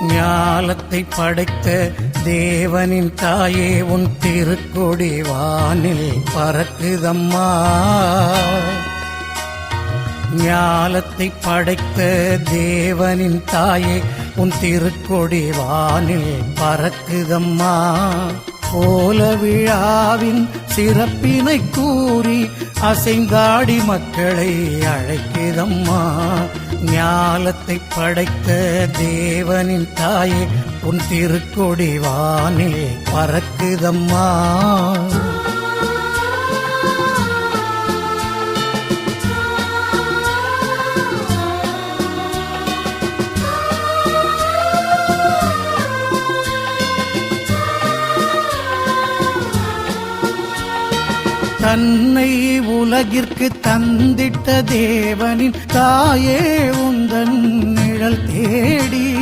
ஞாலத்தை படைத்த தேவனின் தாயே உன் திருக்கொடி வானில் பறக்குதம்மா. ஞாலத்தை படைத்த தேவனின் தாயே உன் திருக்கொடி வானில் பறக்குதம்மா. கோல விழாவின் சிறப்பினை கூறி அசைந்தாடி மக்களை அழைக்குதம்மா. ஞாலத்தை படைத்த தேவனின் தாயே உன் திருக்கொடி வானில் பறக்குதம்மா. தன்னை உலகிற்கு தந்திட்ட தேவனின் தாயே உந்தன் நிழல் தேடி